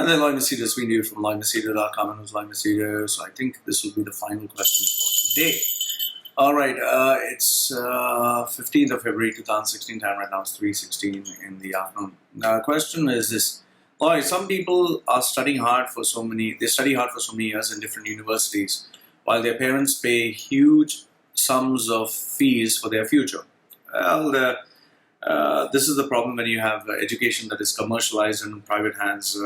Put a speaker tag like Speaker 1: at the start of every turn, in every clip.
Speaker 1: And then Loy Machedo is being viewed from loymachedo.com, and who's Loy Machedo. So I think this will be the final question for today. All right, it's 15th of February 2016, time right now it's 3:16 in the afternoon. The question is this. Loy, some people are study hard for so many years in different universities, while their parents pay huge sums of fees for their future. Well, this is the problem when you have education that is commercialized in private hands,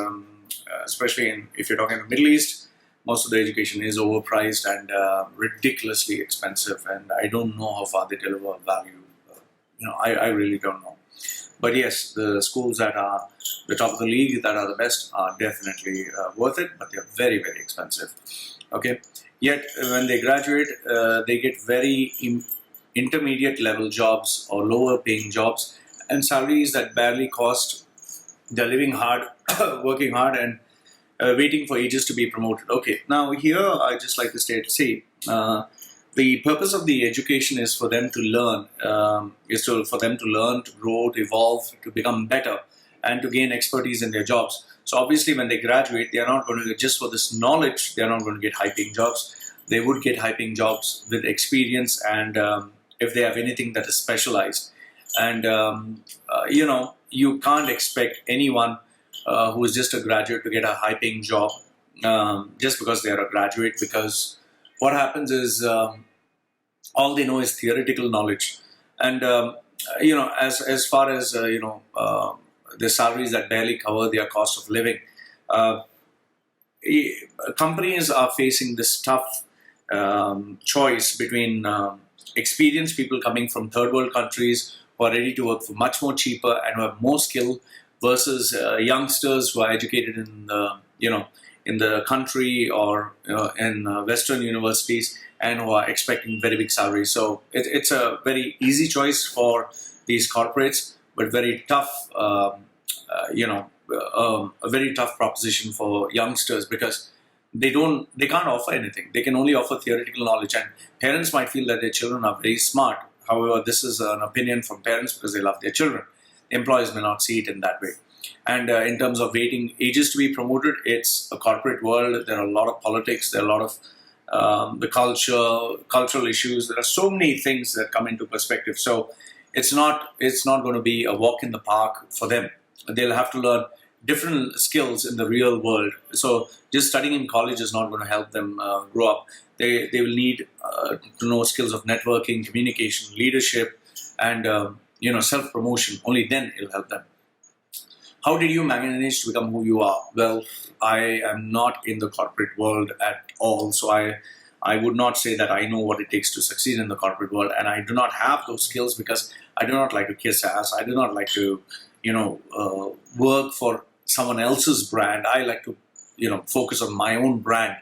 Speaker 1: especially if you're talking in the Middle East. Most of the education is overpriced and ridiculously expensive, and I don't know how far they deliver value. I really don't know. But yes, the schools that are the top of the league, that are the best, are definitely worth it, but they're very, very expensive. Okay. Yet when they graduate, they get very intermediate level jobs or lower paying jobs and salaries that barely cost. They're living hard, working hard, and waiting for ages to be promoted. Okay, now here I just like to say, the purpose of the education is for them to learn, to grow, to evolve, to become better, and to gain expertise in their jobs. So obviously when they graduate, they are not going to, just for this knowledge, they are not going to get high-paying jobs. They would get high-paying jobs with experience, and if they have anything that is specialized. And, you can't expect anyone who is just a graduate to get a high-paying job just because they are a graduate, because what happens is all they know is theoretical knowledge. And, as far as, the salaries that barely cover their cost of living, companies are facing this tough choice between experienced people coming from third world countries who are ready to work for much more cheaper and who have more skill versus youngsters who are educated in the country or in Western universities and who are expecting very big salaries. So it's a very easy choice for these corporates, but very tough, a very tough proposition for youngsters, because they can't offer anything. They can only offer theoretical knowledge, and parents might feel that their children are very smart. However, this is an opinion from parents because they love their children. Employees may not see it in that way. And in terms of waiting ages to be promoted, it's a corporate world. There are a lot of politics. There are a lot of the cultural issues. There are so many things that come into perspective. So it's not going to be a walk in the park for them. They'll have to learn different skills in the real world. So just studying in college is not going to help them grow up. They will need to know skills of networking, communication, leadership, and self-promotion. Only then it'll help them. How did you manage to become who you are? Well, I am not in the corporate world at all, so I would not say that I know what it takes to succeed in the corporate world, and I do not have those skills because I do not like to kiss ass. I do not like to, work for someone else's brand. I like to, focus on my own brand.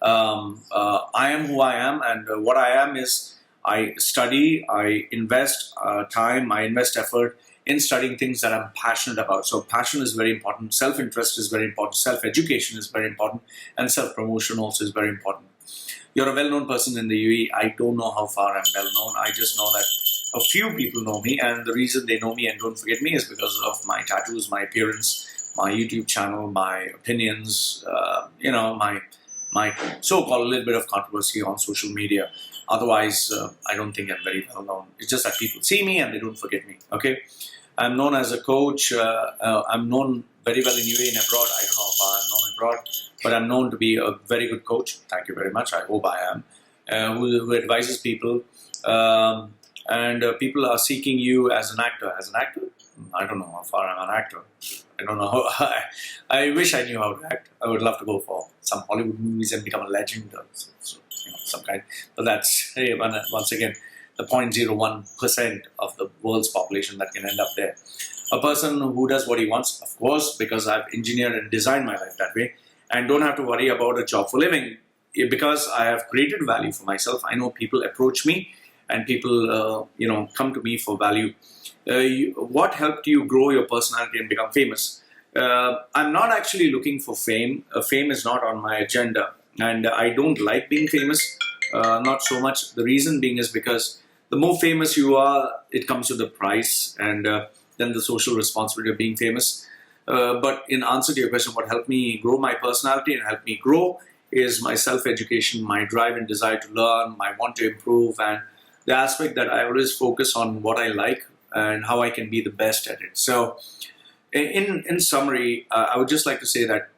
Speaker 1: I am who I am, and what I am is I study, I invest time, I invest effort in studying things that I'm passionate about. So passion is very important, self-interest is very important, self-education is very important, and self-promotion also is very important. You're a well-known person in the UAE. I don't know how far I'm well-known. I just know that a few people know me, and the reason they know me and don't forget me is because of my tattoos, my appearance, my YouTube channel, my opinions, my so-called little bit of controversy on social media. Otherwise, I don't think I'm very well known. It's just that people see me and they don't forget me. Okay, I'm known as a coach. I'm known very well in UAE and abroad. I don't know if I'm known abroad, but I'm known to be a very good coach. Thank you very much. I hope I am. Who advises people, and people are seeking you as an actor. As an actor, I don't know how far I'm an actor. I don't know how. I wish I knew how to act. I would love to go for some Hollywood movies and become a legend, or some kind. But that's, hey, once again, the 0.01% of the world's population that can end up there. A person who does what he wants, of course, because I've engineered and designed my life that way, and don't have to worry about a job for living, because I have created value for myself. I know people approach me, and people, come to me for value. What helped you grow your personality and become famous? I'm not actually looking for fame. Fame is not on my agenda, and I don't like being famous. Not so much. The reason being is because the more famous you are, it comes with a price, and then the social responsibility of being famous. But in answer to your question, what helped me grow my personality and helped me grow is my self-education, my drive and desire to learn, my want to improve, and the aspect that I always focus on what I like and how I can be the best at it. So, in summary, I would just like to say that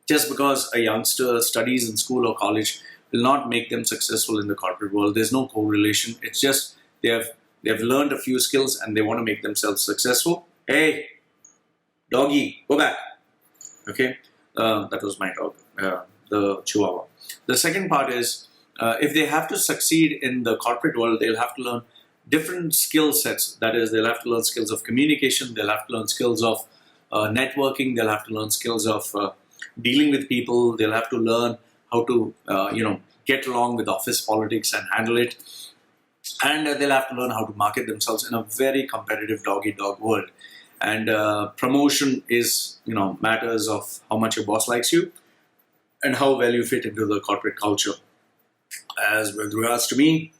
Speaker 1: just because a youngster studies in school or college will not make them successful in the corporate world. There's no correlation. It's just they have learned a few skills and they want to make themselves successful. Hey, doggy, go back. Okay, that was my dog, the Chihuahua. The second part is if they have to succeed in the corporate world, they'll have to learn different skill sets. That is, they'll have to learn skills of communication. They'll have to learn skills of networking. They'll have to learn skills of dealing with people. They'll have to learn how to get along with office politics and handle it. And they'll have to learn how to market themselves in a very competitive dog-eat-dog world. And promotion is, matters of how much your boss likes you and how well you fit into the corporate culture. As with regards to me,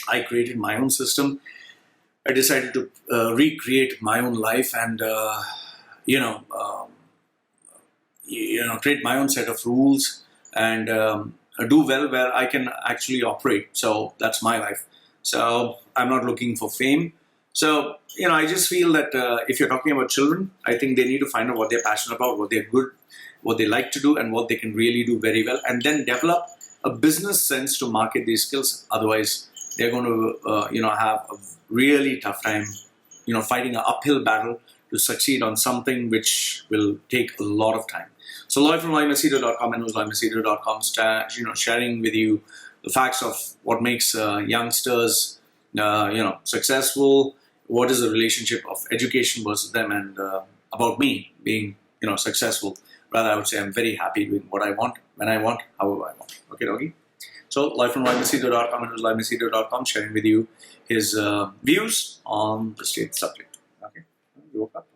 Speaker 1: I created my own system. I decided to recreate my own life and, create my own set of rules and do well where I can actually operate. So that's my life. So I'm not looking for fame. So, I just feel that if you're talking about children, I think they need to find out what they're passionate about, what they're good, what they like to do, and what they can really do very well, and then develop a business sense to market these skills. Otherwise, they're going to, have a really tough time, fighting an uphill battle to succeed on something which will take a lot of time. So, Loy from LoyMachedo.com and LoyMachedo.com, sharing with you the facts of what makes youngsters, successful. What is the relationship of education versus them, and about me being, successful. Rather, I would say I'm very happy doing what I want, when I want, however I want. Okay, doggy? So, Loy from LoyMachedo.com and LoyMachedo.com, sharing with you his views on the state subject. Okay, you woke up.